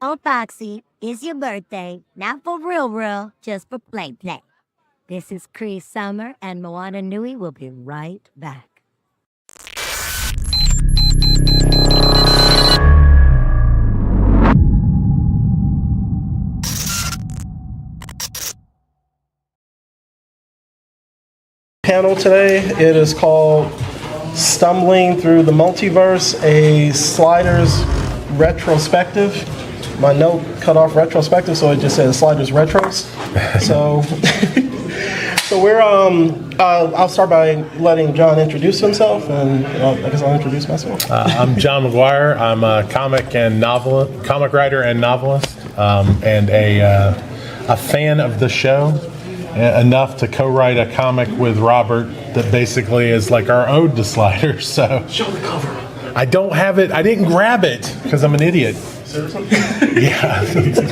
on, Foxy. It's your birthday. Not for real, just for play. This is Cree Summer, and Moana Nui will be right back. Panel today. It is called Stumbling Through the Multiverse, a Sliders Retrospective. My note cut off retrospective, so it just says Sliders Retros. So, we're, I'll start by letting John introduce himself, and I guess I'll introduce myself. I'm John McGuire. I'm a comic writer and novelist, and a fan of the show. Enough to co-write a comic with Robert that basically is like our ode to sliders. So Show the cover. I don't have it. I didn't grab it because I'm an idiot. Seriously? Yeah,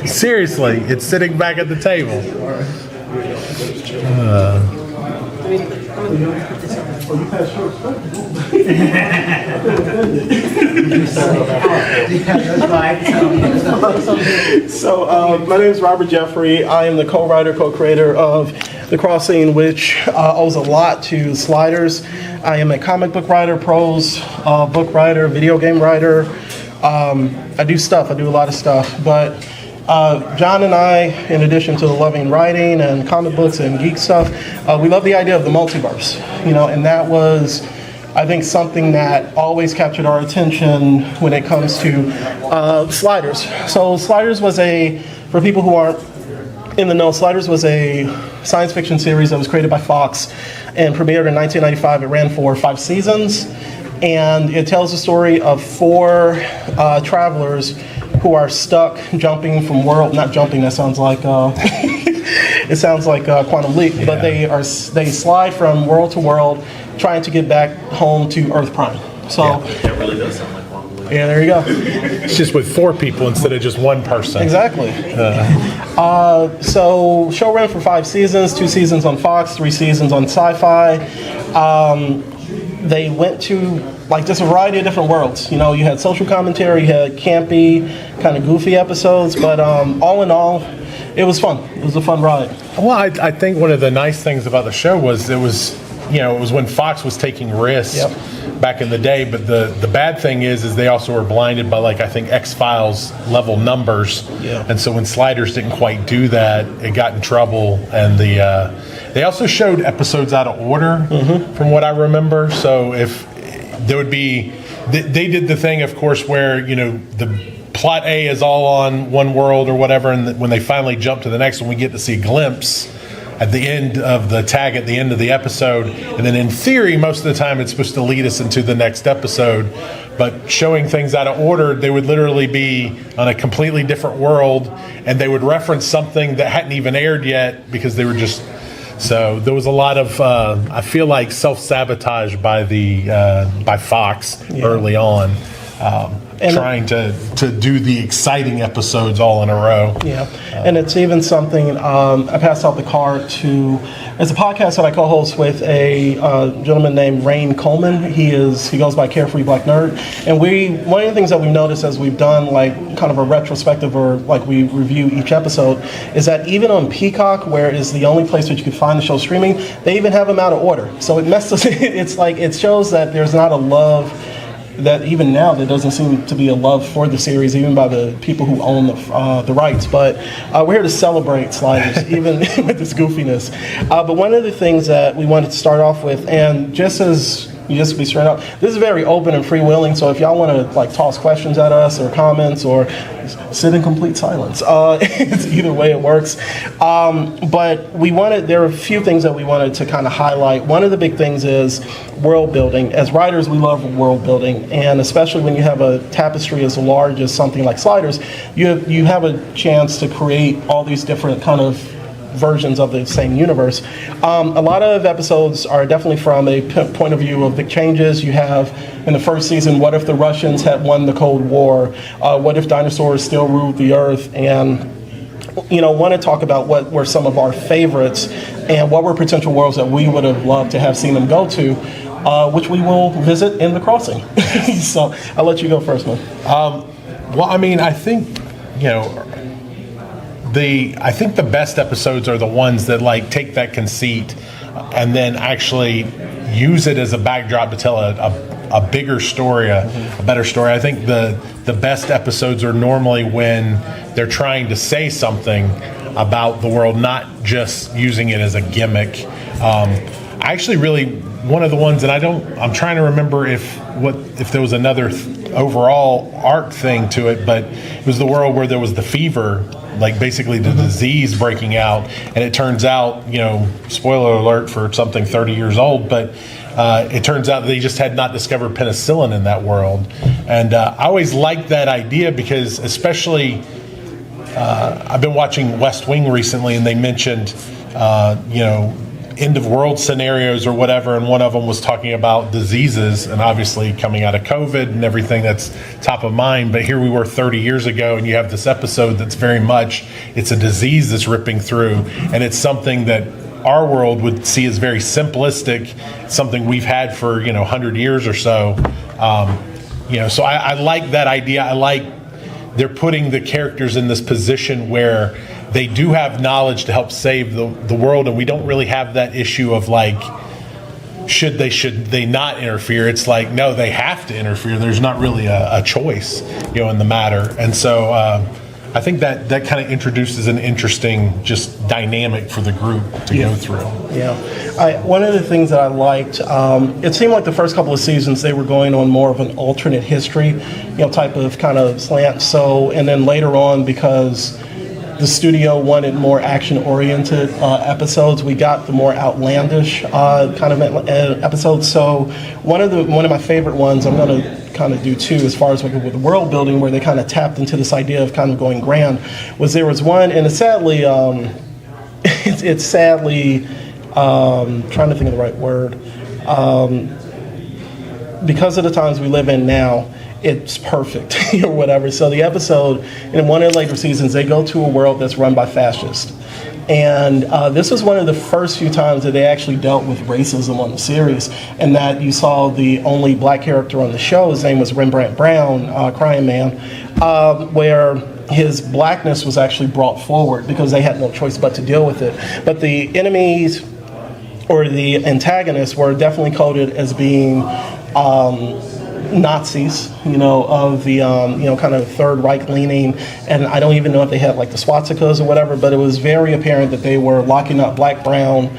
seriously, it's sitting back at the table. So, my name is Robert Jeffrey. I am the co-writer, co-creator of The Crossing, which owes a lot to Sliders. I am a comic book writer, prose book writer, video game writer. I do a lot of stuff, but John and I, in addition to loving writing and comic books and geek stuff, we love the idea of the multiverse, and that was, I think, something that always captured our attention when it comes to Sliders. So Sliders was for people who aren't in the know, Sliders was a science fiction series that was created by Fox and premiered in 1995. It ran for 5 seasons, and it tells the story of 4 travelers who are stuck jumping from not jumping, that sounds like it sounds like Quantum Leap, yeah. But they slide from world to world trying to get back home to Earth Prime. So yeah, that really does sound like Quantum Leap. Yeah, there you go. It's just with 4 people instead of just 1 person. Exactly. So show ran for 5 seasons, 2 seasons on Fox, 3 seasons on Sci-Fi. They went to just a variety of different worlds. You had social commentary, you had campy, kind of goofy episodes, but all in all, it was fun. It was a fun ride. Well, I think one of the nice things about the show was it was when Fox was taking risks back in the day, but the bad thing is they also were blinded by I think X-Files level numbers. Yeah. And so when Sliders didn't quite do that, it got in trouble, and they also showed episodes out of order from what I remember. So if there would be, they did the thing, of course, where the plot A is all on one world or whatever, and when they finally jump to the next one, we get to see a glimpse at the end of the tag at the end of the episode, and then in theory most of the time it's supposed to lead us into the next episode, but showing things out of order, they would literally be on a completely different world, and they would reference something that hadn't even aired yet because they were just, so there was a lot of I feel like self-sabotage by Fox early on, trying to do the exciting episodes all in a row. Yeah, and it's even something, I passed out the card to, it's a podcast that I co-host with a gentleman named Rain Coleman. He goes by Carefree Black Nerd, and one of the things that we've noticed as we've done kind of a retrospective, or we review each episode, is that even on Peacock, where is the only place that you can find the show streaming, they even have them out of order. So it messes, it shows that there's not a love, that even now there doesn't seem to be a love for the series, even by the people who own the rights. But we're here to celebrate Sliders, even with this goofiness. But one of the things that we wanted to start off with, and just to be straight up, this is very open and freewheeling, so if y'all want to toss questions at us or comments or sit in complete silence, it's either way it works. But there are a few things that we wanted to kind of highlight. One of the big things is world building. As writers, we love world building, and especially when you have a tapestry as large as something like Sliders, you have a chance to create all these different kind of versions of the same universe. A lot of episodes are definitely from a point of view of big changes. You have, in the first season, what if the Russians had won the Cold War? What if dinosaurs still ruled the earth? And want to talk about what were some of our favorites and what were potential worlds that we would have loved to have seen them go to, which we will visit in The Crossing. So I'll let you go first, man. Well, I mean, I think I think the best episodes are the ones that like take that conceit and then actually use it as a backdrop to tell a bigger story, a better story. I think the best episodes are normally when they're trying to say something about the world, not just using it as a gimmick. I actually really, one of the ones, and I'm trying to remember if there was another overall arc thing to it, but it was the world where there was the fever, like basically the disease breaking out, and it turns out, spoiler alert for something 30 years old, but it turns out they just had not discovered penicillin in that world. And I always liked that idea because especially I've been watching West Wing recently, and they mentioned, end of world scenarios or whatever, and one of them was talking about diseases, and obviously coming out of COVID and everything, that's top of mind. But here we were 30 years ago, and you have this episode that's very much, it's a disease that's ripping through, and it's something that our world would see as very simplistic, something we've had for 100 years or so. So I like that idea. I like they're putting the characters in this position where they do have knowledge to help save the world, and we don't really have that issue of like, should they not interfere? It's like, no, they have to interfere. There's not really a choice, in the matter. And so I think that kind of introduces an interesting just dynamic for the group to go through. Yeah. One of the things that I liked, it seemed like the first couple of seasons they were going on more of an alternate history, type of kind of slant. So, and then later on, because the studio wanted more action-oriented episodes, we got the more outlandish kind of episodes. So one of my favorite ones, I'm going to kind of do two as far as with the world building, where they kind of tapped into this idea of kind of going grand, was there was one, and it's sadly, it's sadly, trying to think of the right word, because of the times we live in now, it's perfect or whatever. So the episode, in one of the later seasons, they go to a world that's run by fascists. And this was one of the first few times that they actually dealt with racism on the series, and that you saw the only black character on the show, his name was Rembrandt Brown, Crying Man, where his blackness was actually brought forward because they had no choice but to deal with it. But the enemies or the antagonists were definitely coded as being Nazis, of the, kind of Third Reich leaning, and I don't even know if they had like the swastikas or whatever, but it was very apparent that they were locking up black, brown,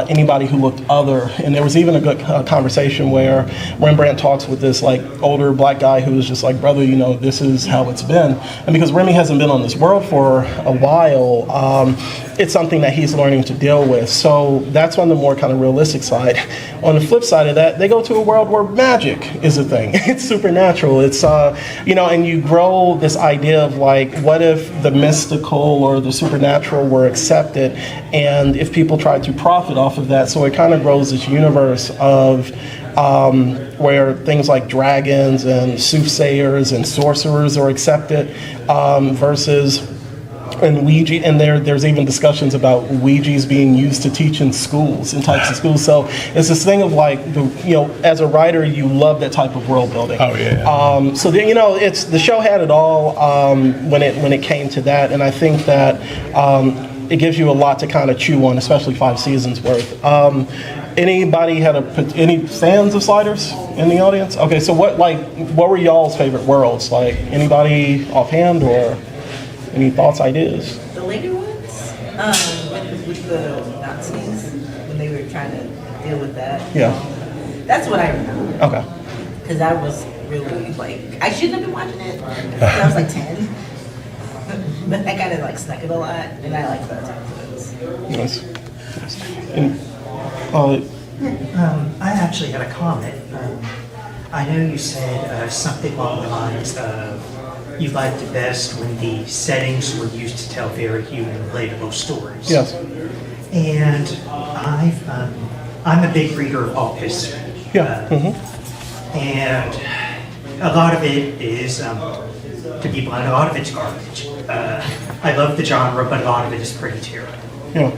anybody who looked other. And there was even a good conversation where Rembrandt talks with this like older black guy who was just like, brother, this is how it's been. And because Remy hasn't been on this world for a while, it's something that he's learning to deal with. So that's on the more kind of realistic side. On the flip side of that, they go to a world where magic is a thing. It's supernatural. It's, and you grow this idea of like, what if the mystical or the supernatural were accepted, and if people tried to profit off of that? So it kind of grows this universe of where things like dragons and soothsayers and sorcerers are accepted versus and Ouija, and there's even discussions about Ouija's being used to teach in schools, in types of schools. So it's this thing of like, as a writer, you love that type of world building. Oh yeah. So it's the show had it all when it came to that, and I think that it gives you a lot to kind of chew on, especially 5 seasons worth. Anybody had any fans of Sliders in the audience? Okay, so what were y'all's favorite worlds? Like anybody offhand or any thoughts, ideas? The later ones, with the Nazis, when they were trying to deal with that. Yeah. That's what I remember. Okay. Because I was really I shouldn't have been watching it. I was like 10. But I kind of snuck it a lot, and I like that type of Nice. And, I actually had a comment. I know you said something along the lines of you liked it best when the settings were used to tell very human, relatable stories. yes. And I'm a big reader of alt history. Yeah. And a lot of it is, to be blunt, a lot of it's garbage. I love the genre, but a lot of it is pretty terrible. Yeah.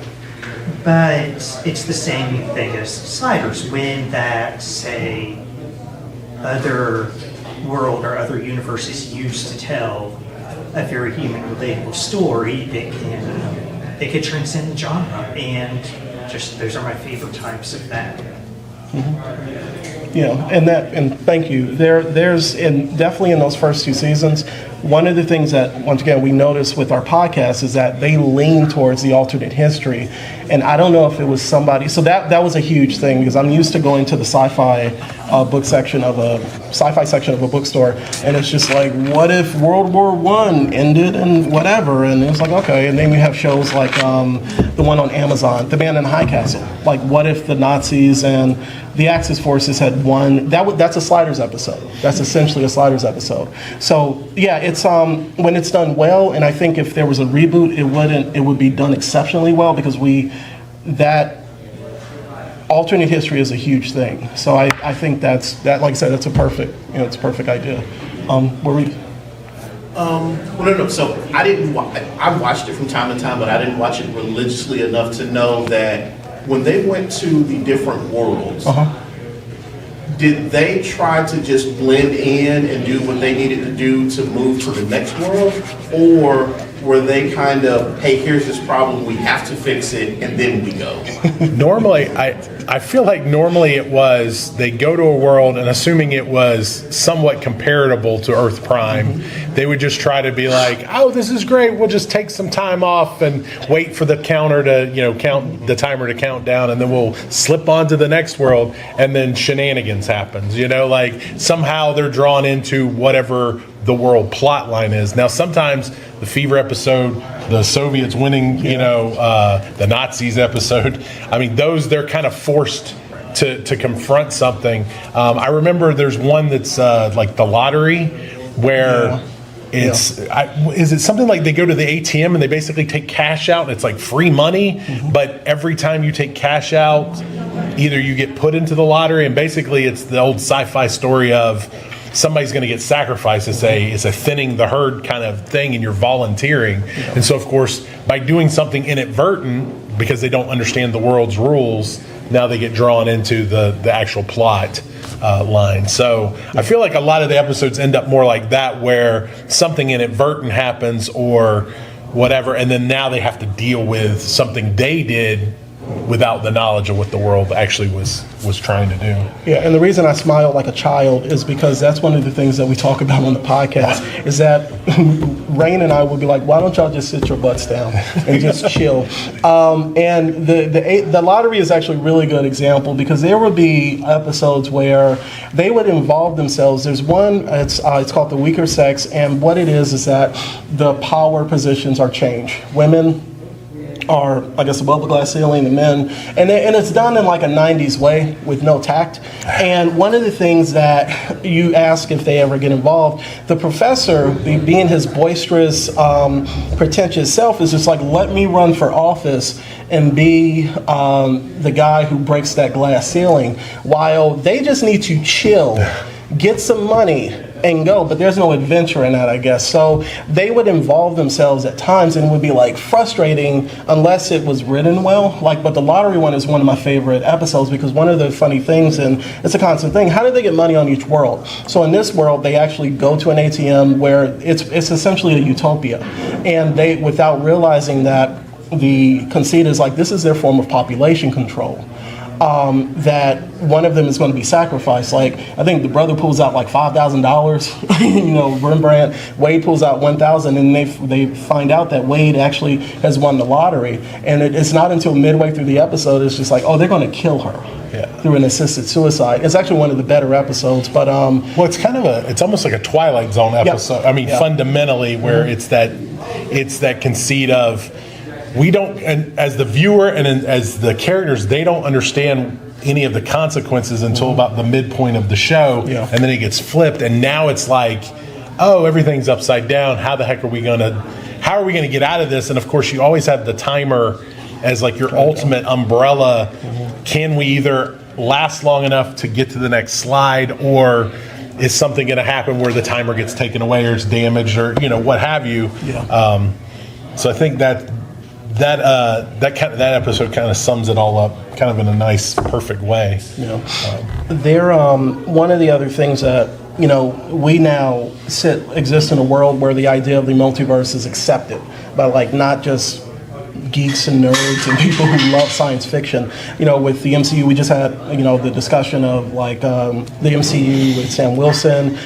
But it's the same thing as Sliders. When that, say, other world or other universe is used to tell a very human, relatable story that could transcend the genre. And just those are my favorite types of that. Yeah, and thank you. There's definitely in those first 2 seasons, one of the things that once again we notice with our podcast is that they lean towards the alternate history, and I don't know if it was somebody. So that was a huge thing because I'm used to going to the sci-fi book section of a sci-fi section of a bookstore, and it's just like, what if World War I ended and whatever, and it's like okay, and then you have shows like the one on Amazon, The Man in the High Castle. Like, what if the Nazis and the Axis forces had won? That's a Sliders episode. That's essentially a Sliders episode. So yeah, it's when it's done well, and I think if there was a reboot, it would be done exceptionally well because that alternate history is a huge thing. So I think that like I said, it's a perfect idea. Were we? Well, no. So I watched it from time to time, but I didn't watch it religiously enough to know that when they went to the different worlds, did they try to just blend in and do what they needed to do to move to the next world? Or were they kind of, hey, here's this problem, we have to fix it, and then we go? Normally, I feel like normally it was they go to a world, and assuming it was somewhat comparable to Earth Prime, they would just try to be like, oh, this is great, we'll just take some time off and wait for the counter to, count the timer to count down, and then we'll slip on to the next world, and then shenanigans happens, like somehow they're drawn into whatever the world plot line is. Now, sometimes the Fever episode, the Soviets winning, the Nazis episode, I mean, those, they're kind of forced to confront something. I remember there's one that's like the lottery where is it something like they go to the ATM and they basically take cash out and it's like free money, but every time you take cash out, either you get put into the lottery, and basically it's the old sci-fi story of somebody's going to get sacrificed. It's a thinning the herd kind of thing, and you're volunteering. And so, of course, by doing something inadvertent, because they don't understand the world's rules, now they get drawn into the actual plot line. So I feel like a lot of the episodes end up more like that, where something inadvertent happens or whatever, and then now they have to deal with something they did without the knowledge of what the world actually was trying to do. Yeah, and the reason I smile like a child is because that's one of the things that we talk about on the podcast, is that Rain and I would be like, why don't y'all just sit your butts down and just chill? And the lottery is actually a really good example, because there would be episodes where they would involve themselves. There's one, it's called The Weaker Sex, and what it is that the power positions are changed. Women are, I guess, above the glass ceiling, the men, and it's done in like a 90s way with no tact. And one of the things that you ask if they ever get involved, the professor, being his boisterous, pretentious self, is just like, let me run for office and be the guy who breaks that glass ceiling, while they just need to chill, get some money, and go. But there's no adventure in that, I guess. So they would involve themselves at times, and it would be like frustrating unless it was written well. But the lottery one is one of my favorite episodes, because one of the funny things, and it's a constant thing, how did they get money on each world? So in this world, they actually go to an ATM where it's essentially a utopia, and they, without realizing that, the conceit is like, this is their form of population control. That one of them is going to be sacrificed. Like, I think the brother pulls out like $5,000. Rembrandt, Wade pulls out $1,000, and they find out that Wade actually has won the lottery. And it's not until midway through the episode it's just like, oh, they're going to kill her through an assisted suicide. It's actually one of the better episodes. But well, it's kind of it's almost like a Twilight Zone episode. I mean, fundamentally, where it's that conceit of, we don't, and as the viewer and as the characters, they don't understand any of the consequences until about the midpoint of the show, and then it gets flipped, and now it's like, oh, everything's upside down. How the heck are we gonna get out of this? And of course, you always have the timer as like your ultimate umbrella. Can we either last long enough to get to the next slide, or is something going to happen where the timer gets taken away or it's damaged, or what have you? So I think that episode kind of sums it all up, kind of in a nice, perfect way. There, one of the other things that we now exist in a world where the idea of the multiverse is accepted by like not just geeks and nerds and people who love science fiction. With the MCU, we just had the discussion of like the MCU with Sam Wilson,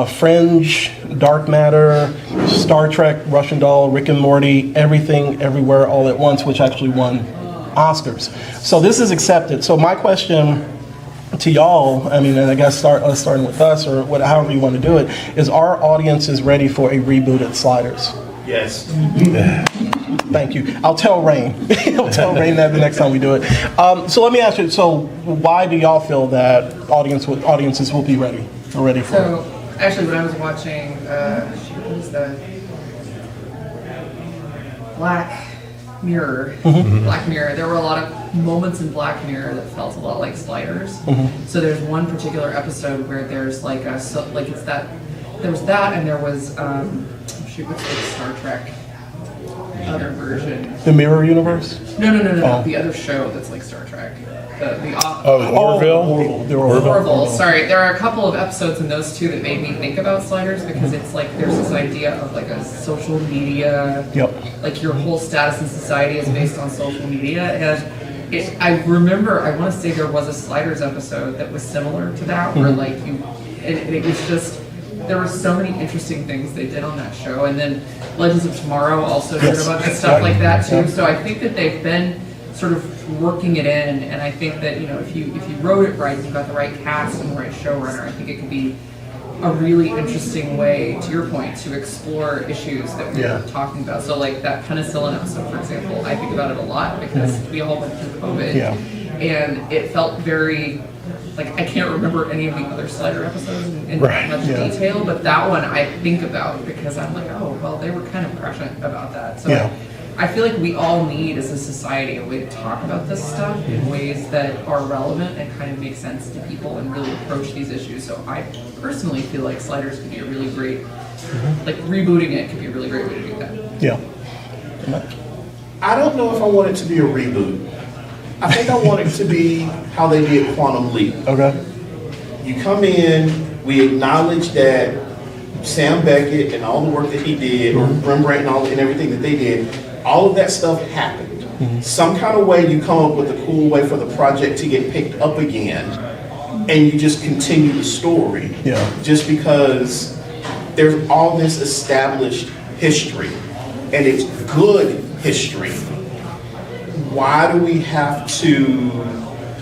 Fringe, Dark Matter, Star Trek, Russian Doll, Rick and Morty, Everything, Everywhere, All at Once, which actually won Oscars. So this is accepted. So my question to y'all, and I guess starting with us or however you want to do it, is our audiences ready for a rebooted Sliders? Yes. Thank you. I'll tell Rain. I'll tell Rain that the next time we do it. So let me ask you, so why do y'all feel that audiences will be ready for it? Actually, when I was watching, what was the Black Mirror, there were a lot of moments in Black Mirror that felt a lot like Sliders. So there's one particular episode where there's like there was that, and there was what's the Star Trek other version? The Mirror Universe? No. The other show that's like Star Trek. Orville. Sorry, there are a couple of episodes in those two that made me think about Sliders because it's like there's this idea of like a social media, like your whole status in society is based on social media. And I remember, I want to say there was a Sliders episode that was similar to that, where like it was just, there were so many interesting things they did on that show. And then Legends of Tomorrow also did a bunch of stuff like that too. So I think that they've been sort of working it in, and I think that if you wrote it right, you've got the right cast and the right showrunner, I think it could be a really interesting way, to your point, to explore issues that we were talking about. So like that penicillin episode, for example, I think about it a lot because we all went through COVID, and it felt very like, I can't remember any of the other Slider episodes in much detail, but that one I think about because I'm like, oh well, they were kind of prescient about that. So I feel like we all need, as a society, a way to talk about this stuff in ways that are relevant and kind of make sense to people and really approach these issues. So I personally feel like Sliders could be a really great, like rebooting it could be a really great way to do that. I don't know if I want it to be a reboot. I think I want it to be how they did Quantum Leap. Okay. You come in, we acknowledge that Sam Beckett and all the work that he did, or Rembrandt and everything that they did, all of that stuff happened. Some kind of way you come up with a cool way for the project to get picked up again, and you just continue the story. Just because there's all this established history, and it's good history. Why do we have to,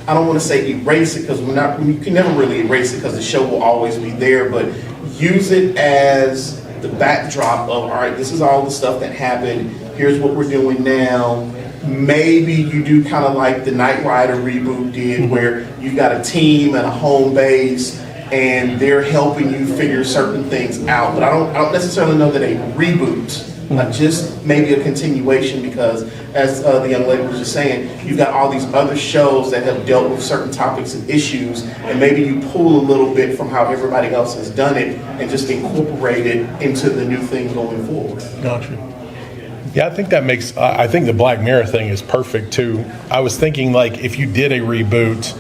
I don't want to say erase it, because you can never really erase it because the show will always be there, but use it as the backdrop of, all right, this is all the stuff that happened, here's what we're doing now. Maybe you do kind of like the Knight Rider reboot did, where you got a team and a home base and they're helping you figure certain things out. But I don't necessarily know that a reboot, just maybe a continuation, because as the young lady was just saying, you've got all these other shows that have dealt with certain topics and issues, and maybe you pull a little bit from how everybody else has done it and just incorporate it into the new thing going forward. Gotcha. Yeah, I think that makes, I think the Black Mirror thing is perfect too. I was thinking, like, if you did a reboot,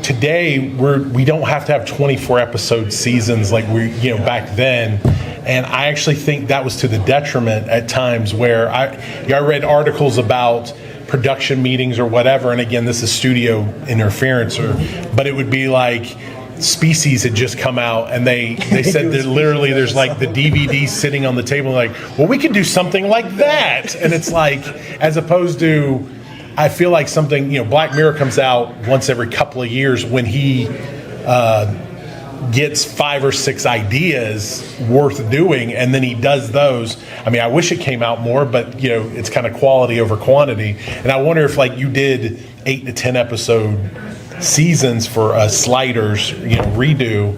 today we don't have to have 24 episode seasons like we, back then. And I actually think that was to the detriment at times, where I read articles about production meetings or whatever. And again, this is studio interference, but it would be like Species had just come out, and they said that literally there's like the DVD sitting on the table, like, well, we could do something like that. And it's like, as opposed to, I feel like something, Black Mirror comes out once every couple of years when he gets 5 or 6 ideas worth doing, and then he does those. I mean, I wish it came out more, but it's kind of quality over quantity. And I wonder if, like, you did 8 to 10 episode seasons for Sliders, redo,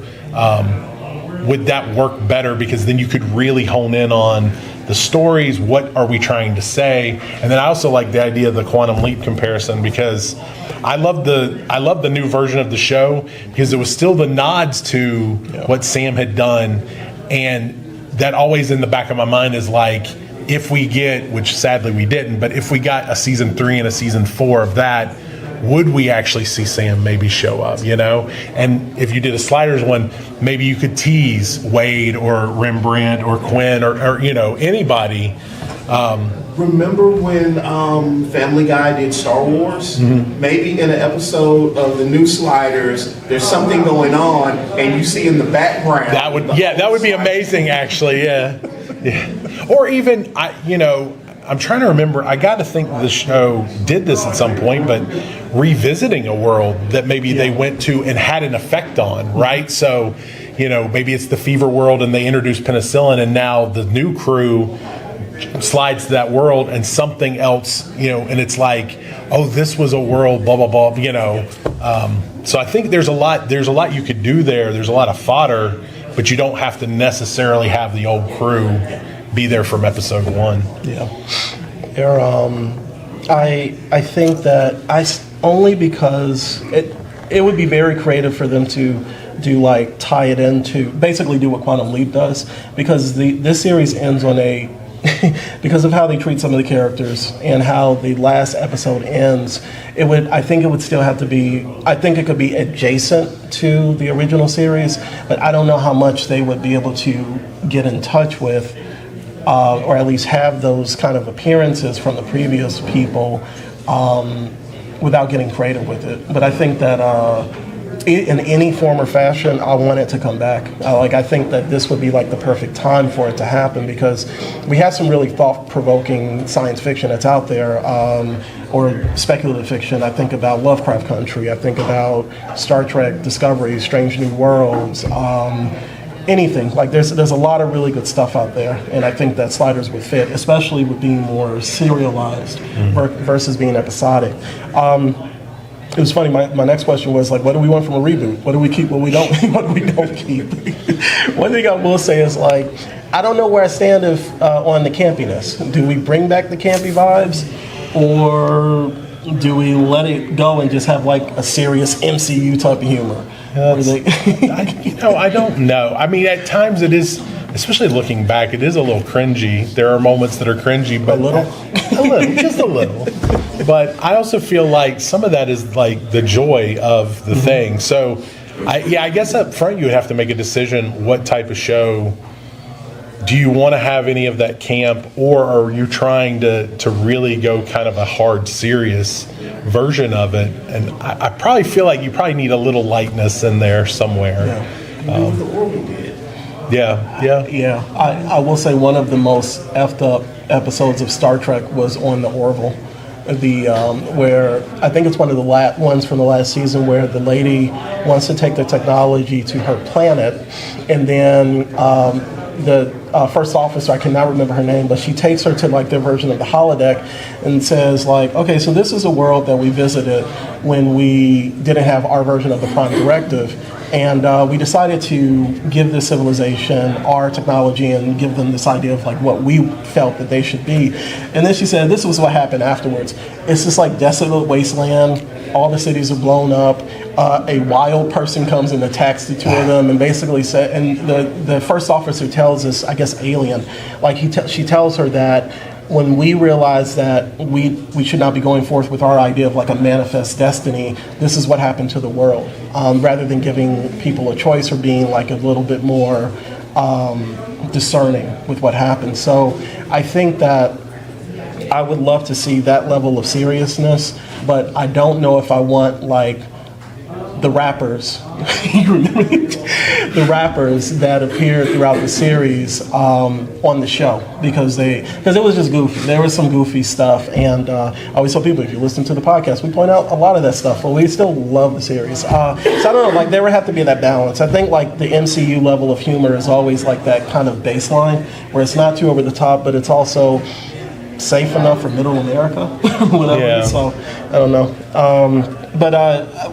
would that work better? Because then you could really hone in on the stories. What are we trying to say? And then I also like the idea of the Quantum Leap comparison, because I love the new version of the show, because it was still the nods to what Sam had done, and that always in the back of my mind is like, if we get, which sadly we didn't, but if we got a season 3 and a season 4 of that, would we actually see Sam maybe show up, you know? And if you did a Sliders one, maybe you could tease Wade or Rembrandt or Quinn or you know, anybody. Remember when Family Guy did Star Wars? Maybe in an episode of the new Sliders, there's something going on, and you see in the background. That would be amazing, actually. Yeah. Or even I'm trying to remember. I got to think the show did this at some point, but revisiting a world that maybe they went to and had an effect on, right? So, maybe it's the fever world, and they introduced penicillin, and now the new crew slides to that world and something else, and it's like, oh, this was a world, blah blah blah, So I think there's a lot you could do there. There's a lot of fodder, but you don't have to necessarily have the old crew be there from episode 1. Yeah, I think that only because it would be very creative for them to do tie it into basically do what Quantum Leap does, because this series ends on a because of how they treat some of the characters and how the last episode ends. I think it would still have to be. I think it could be adjacent to the original series, but I don't know how much they would be able to get in touch with. Or at least have those kind of appearances from the previous people without getting creative with it. But I think that in any form or fashion, I want it to come back. I think that this would be the perfect time for it to happen, because we have some really thought-provoking science fiction that's out there, or speculative fiction. I think about Lovecraft Country. I think about Star Trek Discovery, Strange New Worlds. Anything there's a lot of really good stuff out there, and I think that Sliders would fit, especially with being more serialized versus being episodic. It was funny. My next question was what do we want from a reboot? What do we keep? What we don't? What we don't keep? One thing I will say is I don't know where I stand on the campiness. Do we bring back the campy vibes, or do we let it go and just have a serious MCU type of humor? I don't know. I mean, at times it is, especially looking back, it is a little cringy. There are moments that are cringy, but just a little. But I also feel like some of that is the joy of the thing. So, I guess up front you would have to make a decision. What type of show do you want to have? Any of that camp, or are you trying to really go kind of a hard, serious version of it? And I probably feel like you probably need a little lightness in there somewhere. Yeah. I will say one of the most effed up episodes of Star Trek was on the Orville. Where I think it's one of the ones from the last season where the lady wants to take the technology to her planet, and then the first officer, I cannot remember her name, but she takes her to their version of the holodeck and says okay, so this is a world that we visited when we didn't have our version of the Prime Directive, and we decided to give this civilization our technology and give them this idea of what we felt that they should be. And then she said this was what happened afterwards. It's just desolate wasteland. All the cities are blown up. A wild person comes and attacks the two of them, and basically said, and the first officer tells us, I guess alien, she tells her that when we realized that we should not be going forth with our idea of a manifest destiny, this is what happened to the world. Rather than giving people a choice or being a little bit more discerning with what happened. So I think that I would love to see that level of seriousness, but I don't know if I want the rappers, you remember the rappers that appeared throughout the series on the show, because it was just goofy. There was some goofy stuff, and I always tell people, if you listen to the podcast, we point out a lot of that stuff, but we still love the series. So I don't know, there would have to be that balance. I think the MCU level of humor is always that kind of baseline, where it's not too over the top, but it's also safe enough for middle America, whatever. Yeah. So I don't know. But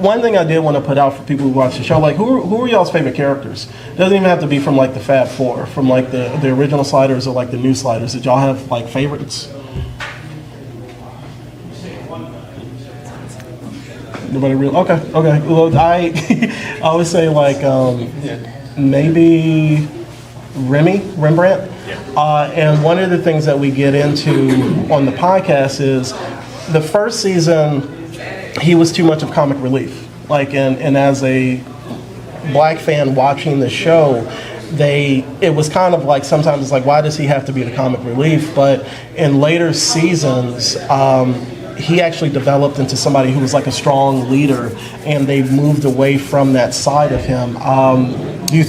one thing I did want to put out for people who watch the show, who are y'all's favorite characters? It doesn't even have to be from the Fab Four, from the original Sliders or the new Sliders. Did y'all have favorites? Nobody really? Okay. Well, I always say maybe Rembrandt. And one of the things that we get into on the podcast is the first season, he was too much of comic relief. Like, and as a black fan watching the show, it was kind of like, sometimes it's like, why does he have to be the comic relief? But in later seasons, he actually developed into somebody who was like a strong leader, and they moved away from that side of him. Do you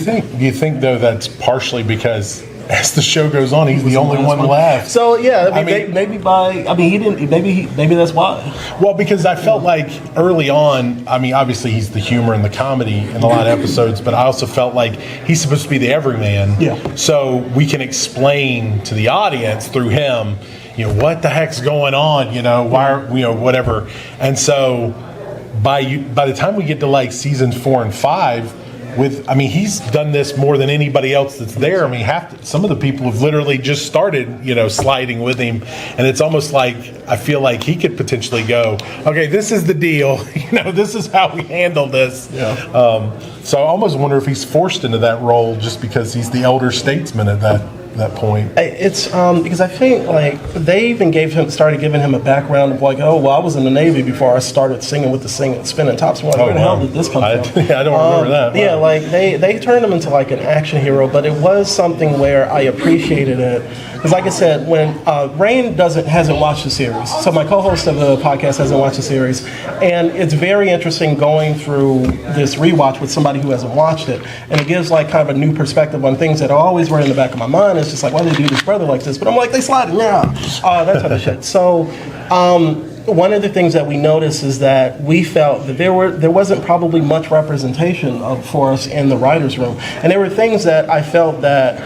think though that's partially because as the show goes on, he's the only one left? So yeah, maybe that's why. Well, because I felt like early on, I mean, obviously he's the humor and the comedy in a lot of episodes, but I also felt like he's supposed to be the everyman. Yeah. So we can explain to the audience through him, what the heck's going on, why, whatever. And so by the time we get to like seasons 4 and 5, he's done this more than anybody else that's there. I mean, some of the people have literally just started, sliding with him, and it's almost like I feel like he could potentially go, okay, this is the deal, this is how we handle this. Yeah. So I almost wonder if he's forced into that role just because he's the elder statesman at that point. It's because I think like they even started giving him a background of like, oh, well, I was in the Navy before I started singing with the spinning tops. Like, where the hell did this come from? Yeah, I don't remember that. Yeah, like they turned him into like an action hero, but it was something where I appreciated it because, like I said, when Rain hasn't watched the series, so my co-host of the podcast hasn't watched the series, and it's very interesting going through this rewatch with somebody who hasn't watched it, and it gives like kind of a new perspective on things that always were in the back of my mind. It's just like, why do they do this brother like this? But I'm like, they slide it now. That type of shit. So one of the things that we noticed is that we felt that there wasn't probably much representation for us in the writer's room. And there were things that I felt that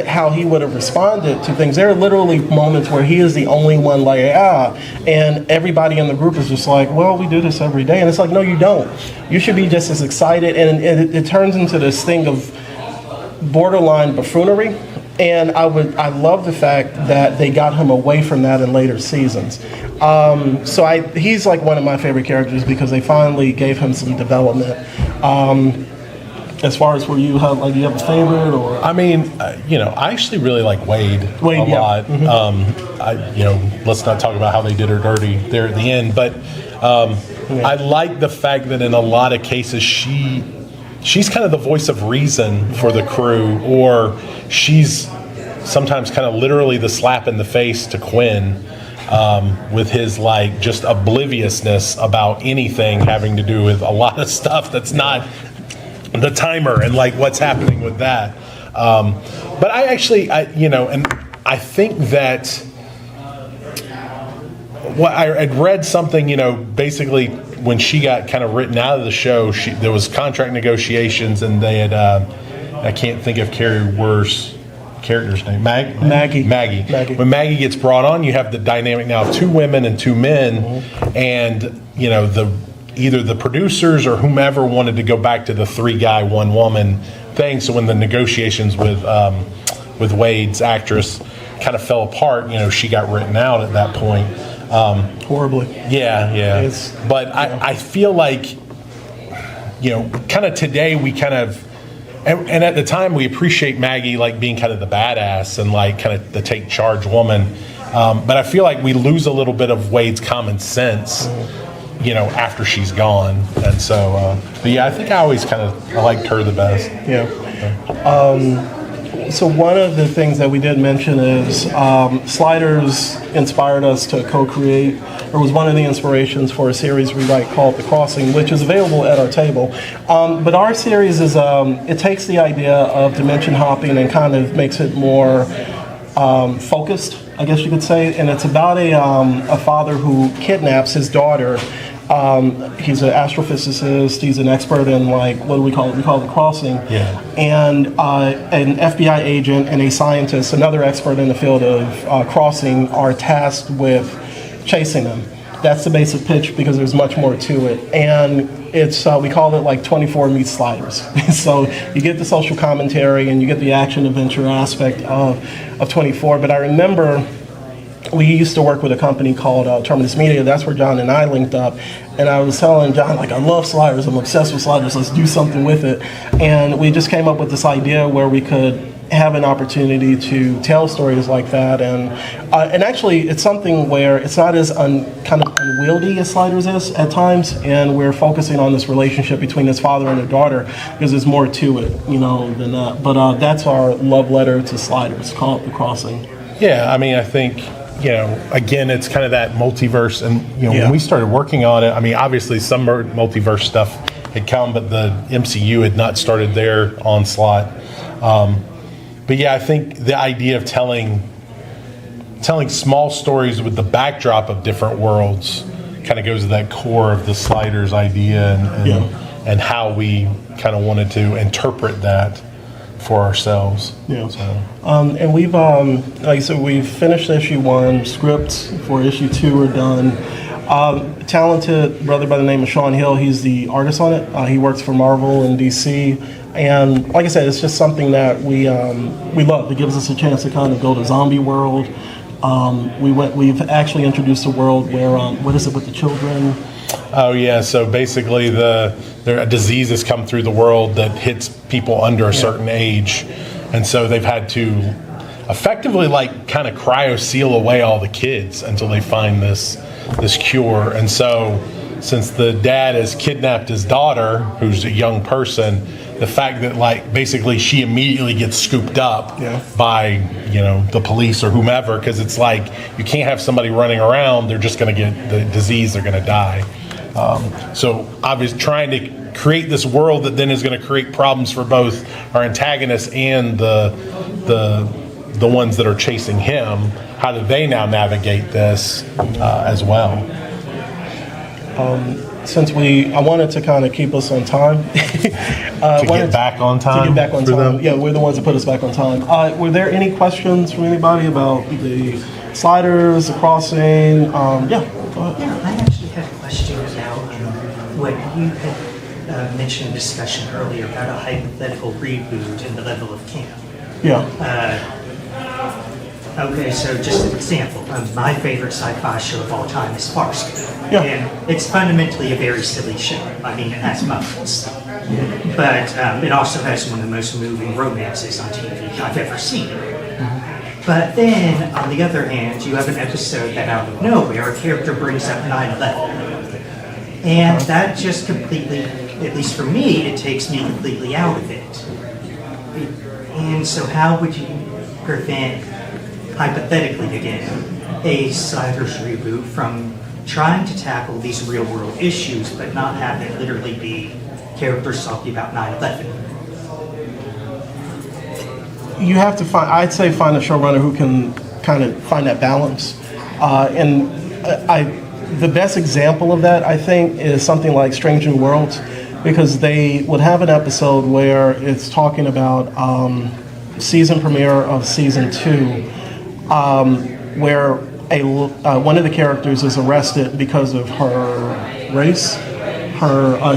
how he would have responded to things. There are literally moments where he is the only one like, and everybody in the group is just like, well, we do this every day. And it's like, no, you don't. You should be just as excited. And it turns into this thing of borderline buffoonery, and I love the fact that they got him away from that in later seasons. He's like one of my favorite characters because they finally gave him some development. As far as do you have a favorite or? I mean, I actually really like Wade a lot. Mm-hmm. Let's not talk about how they did her dirty there at the end, but I like the fact that in a lot of cases she's kind of the voice of reason for the crew, or she's sometimes kind of literally the slap in the face to Quinn with his like just obliviousness about anything having to do with a lot of stuff that's not the timer and like what's happening with that. But and I think that I'd read something, basically when she got kind of written out of the show, there was contract negotiations, and they had, I can't think of Carrie Worth's character's name, Maggie. When Maggie gets brought on, you have the dynamic now of 2 women and 2 men, mm-hmm. and either the producers or whomever wanted to go back to the 3-guy, 1-woman thing. So when the negotiations with Wade's actress kind of fell apart, she got written out at that point. Horribly. Yeah. But I feel like, kind of today we kind of, and at the time we appreciate Maggie like being kind of the badass and like kind of the take charge woman. But I feel like we lose a little bit of Wade's common sense, after she's gone. And so, but yeah, I think I always I liked her the best. Yeah. So one of the things that we did mention is Sliders inspired us to co-create, or was one of the inspirations for a series we write called The Crossing, which is available at our table. But our series is, it takes the idea of dimension hopping and kind of makes it more focused, I guess you could say. And it's about a father who kidnaps his daughter. He's an astrophysicist. He's an expert in what do we call it? We call it the crossing. Yeah. And an FBI agent and a scientist, another expert in the field of crossing, are tasked with chasing them. That's the basic pitch because there's much more to it. And it's we call it 24 meets Sliders. So you get the social commentary and you get the action adventure aspect of 24. But I remember we used to work with a company called Terminus Media. That's where John and I linked up. And I was telling John, like, I love sliders. I'm obsessed with sliders. Let's do something with it. And we just came up with this idea where we could have an opportunity to tell stories like that. And actually, it's something where it's not as kind of unwieldy as sliders is at times. And we're focusing on this relationship between his father and their daughter because there's more to it, than that. But that's our love letter to sliders, called The Crossing. Yeah, I mean, I think, again, it's kind of that multiverse. And, when we started working on it, I mean, obviously some multiverse stuff had come, but the MCU had not started their onslaught. But yeah, I think the idea of telling small stories with the backdrop of different worlds kind of goes to that core of the sliders idea and how we kind of wanted to interpret that for ourselves. Yeah. So. And we've, like I said, we've finished issue 1. Scripts for issue 2 are done. Talented brother by the name of Sean Hill. He's the artist on it. He works for Marvel and DC. And like I said, it's just something that we love. It gives us a chance to kind of build a zombie world. We've actually introduced a world where what is it with the children? Oh yeah, so basically a disease has come through the world that hits people under a certain age, and so they've had to effectively kind of cryo seal away all the kids until they find this cure. And so since the dad has kidnapped his daughter, who's a young person, the fact that basically she immediately gets scooped up by the police or whomever, because it's you can't have somebody running around, they're just going to get the disease, they're going to die. So obviously trying to create this world that then is going to create problems for both our antagonists and the ones that are chasing him. How do they now navigate this as well? I wanted to kind of keep us on time. To get back on time? To get back on time. Yeah, we're the ones that put us back on time. Were there any questions from anybody about the sliders, the crossing? Yeah, go ahead. Yeah, I actually had a question about what you had mentioned in discussion earlier about a hypothetical reboot and the level of camp. Yeah. Okay, so just an example. My favorite sci-fi show of all time is Farscape. Yeah. And it's fundamentally a very silly show. I mean, it has moments. But it also has one of the most moving romances on TV I've ever seen. But then, on the other hand, you have an episode that out of nowhere, a character brings up 9/11. And that just completely, at least for me, it takes me completely out of it. And so how would you prevent, hypothetically again, a Sliders reboot from trying to tackle these real-world issues but not have it literally be characters talking about 9/11? You have to find a showrunner who can kind of find that balance. The best example of that, I think, is something like Strange New Worlds, because they would have an episode where it's talking about season premiere of season 2, where one of the characters is arrested because of her race.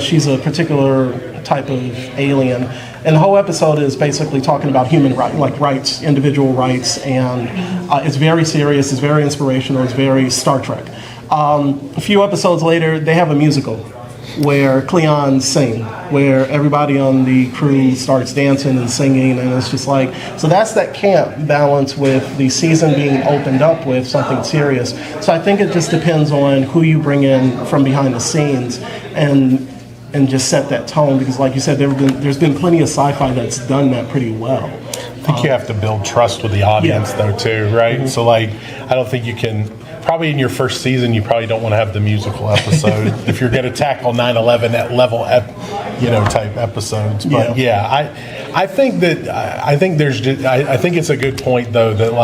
She's a particular type of alien, and the whole episode is basically talking about human rights, individual rights, and it's very serious, it's very inspirational, it's very Star Trek. A few episodes later, they have a musical where Cleons sing, where everybody on the crew starts dancing and singing, and it's just so that's that camp balance with the season being opened up with something serious. So I think it just depends on who you bring in from behind the scenes and just set that tone, because like you said, there's been plenty of sci-fi that's done that pretty well. I think you have to build trust with the audience though too, right? Mm-hmm. So I don't think you can, probably in your first season, you probably don't want to have the musical episode if you're going to tackle 9/11 at level, type episodes. But I think it's a good point though that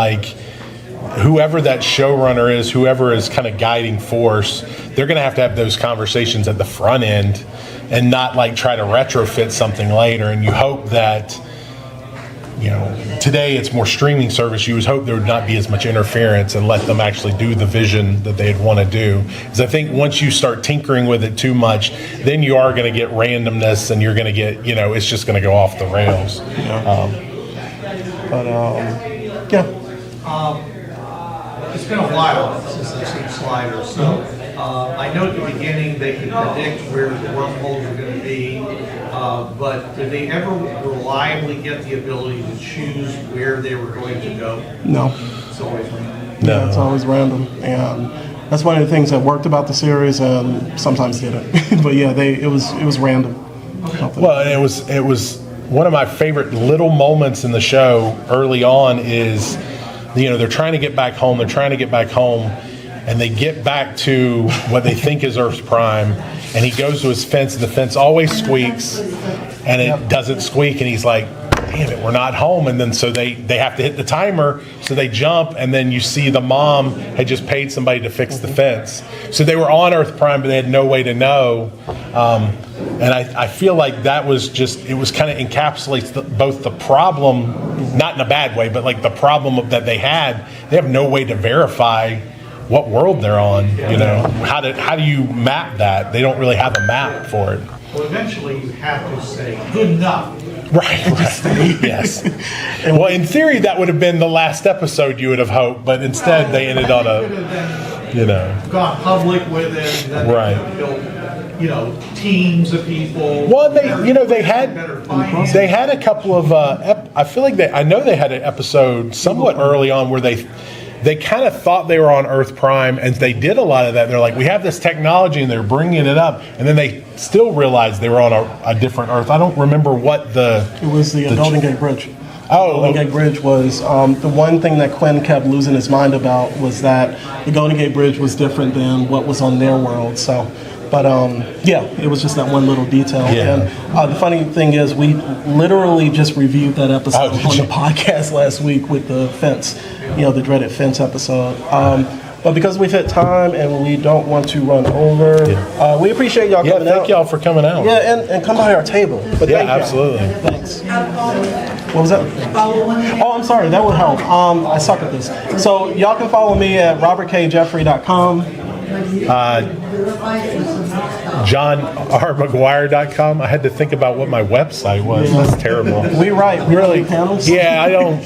whoever that showrunner is, whoever is kind of guiding force, they're going to have those conversations at the front end and not try to retrofit something later. And you hope that, today it's more streaming service. You would hope there would not be as much interference and let them actually do the vision that they'd want to do. Because I think once you start tinkering with it too much, then you are going to get randomness and you're going to get, it's just going to go off the rails. it's been a while since I've seen Sliders, so I know at the beginning they could predict where the wormholes were going to be, but did they ever reliably get the ability to choose where they were going to go? No. It's always random. Yeah, it's always random, and that's one of the things that worked about the series, and sometimes didn't. But yeah, it was random. Well, and it was one of my favorite little moments in the show early on is, they're trying to get back home. They're trying to get back home, and they get back to what they think is Earth's prime, and he goes to his fence, and the fence always squeaks, and it doesn't squeak, and he's like, damn it, we're not home. And then so they have to hit the timer, so they jump, and then you see the mom had just paid somebody to fix the fence. So they were on Earth Prime, but they had no way to know. And I feel like that was just, it was kind of encapsulates both the problem, not in a bad way, but like the problem that they had. They have no way to verify what world they're on. How do you map that? They don't really have a map for it. Well, eventually you have to say, good enough. Right. Yes. Well, in theory, that would have been the last episode you would have hoped, but instead they ended on gone public with it. And then right. Built, teams of people. Well, they had a couple of. I feel like I know they had an episode somewhat early on where they kind of thought they were on Earth Prime, and they did a lot of that. They're like, we have this technology, and they're bringing it up, and then they still realized they were on a different Earth. I don't remember what It was the Golden Gate Bridge. Oh, Golden Gate Bridge was the one thing that Quinn kept losing his mind about was that the Golden Gate Bridge was different than what was on their world. So. But it was just that one little detail. Yeah. And the funny thing is, we literally just reviewed that episode on the podcast last week with the fence, the dreaded fence episode. But because we've hit time and we don't want to run over, we appreciate y'all coming out. Thank y'all for coming out. Yeah, and come by our table. But thank y'all. Absolutely. Thanks. What was that? Oh, I'm sorry. That would help. I suck at this. So y'all can follow me at robertkjeffrey.com. JohnRMcGuire.com. I had to think about what my website was. That's terrible. We really panels. Yeah, I don't.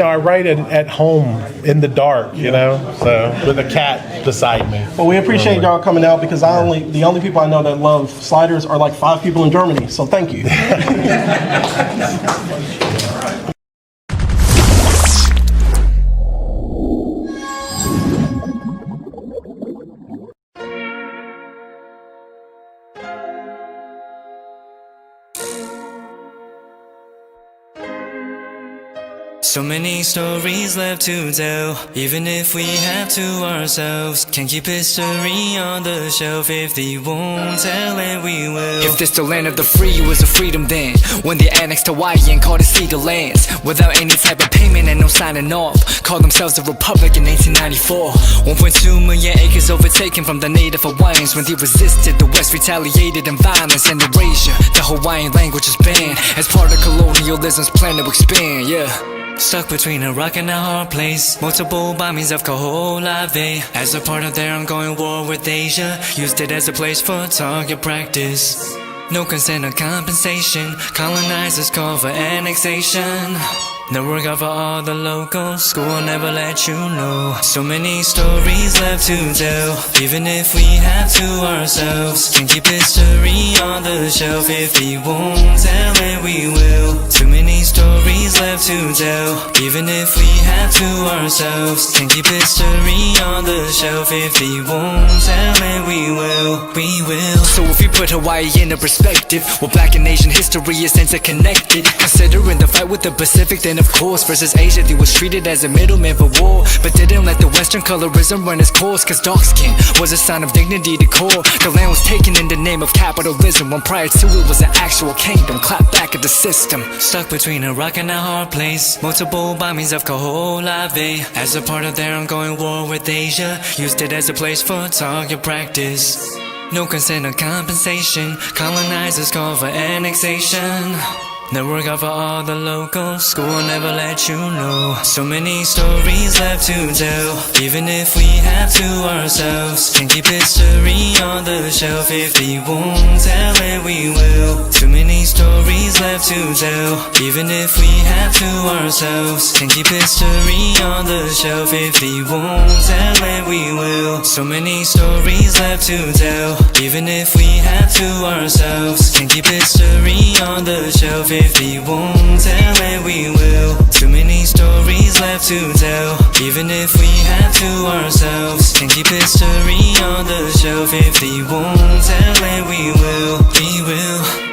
I write it at home in the dark. So with a cat beside me. Well, we appreciate y'all coming out because the only people I know that love sliders are like 5 people in Germany. So thank you. So many stories left to tell, even if we have to ourselves. Can't keep history on the shelf if they won't tell, and we will. If this the land of the free, it was a freedom then, when they annexed Hawaii and called it Cedar Lands, without any type of payment and no signing off. Called themselves a republic in 1894. 1.2 million acres overtaken from the native Hawaiians. When they resisted, the West retaliated in violence and erasure. The Hawaiian language is banned as part of colonialism's plan to expand, Stuck between a rock and a hard place. Multiple bombings of Kaho'olawe as a part of their ongoing war with Asia. Used it as a place for target practice. No consent or compensation. Colonizers call for annexation. No regard for all the locals. School will never let you know. So many stories left to tell, even if we have to ourselves. Can't keep history on the shelf if they won't tell, and we will. Too many stories left to tell, even if we have to ourselves. Can't keep history on the shelf if they won't tell, and we will. We will. So if you put Hawaii into perspective, well, Black and Asian history is interconnected. Considering the fight with the Pacific, then of course versus Asia, they was treated as a middleman for war, but didn't let the Western colorism run its course. Cause dark skin was a sign of dignity to core. The land was taken in the name of capitalism, when prior to it was an actual kingdom. Clap back at the system. Stuck between a rock and a hard place. Multiple bombings of Kaho'olawe as a part of their ongoing war with Asia. Used it as a place for target practice. No consent or compensation. Colonizers call for annexation. Network out for all the locals, school will never let you know. So many stories left to tell, even if we have to ourselves. Can't keep history on the shelf, if they won't tell it we will. Too many stories left to tell, even if we have to ourselves. Can't keep history on the shelf, if they won't tell it we will. So many stories left to tell, even if we have to ourselves. Can't keep history on the shelf, if they won't tell it we will. Too many stories left to tell, even if we have to ourselves. Can't keep history on the shelf, if they won't tell it we will. We will.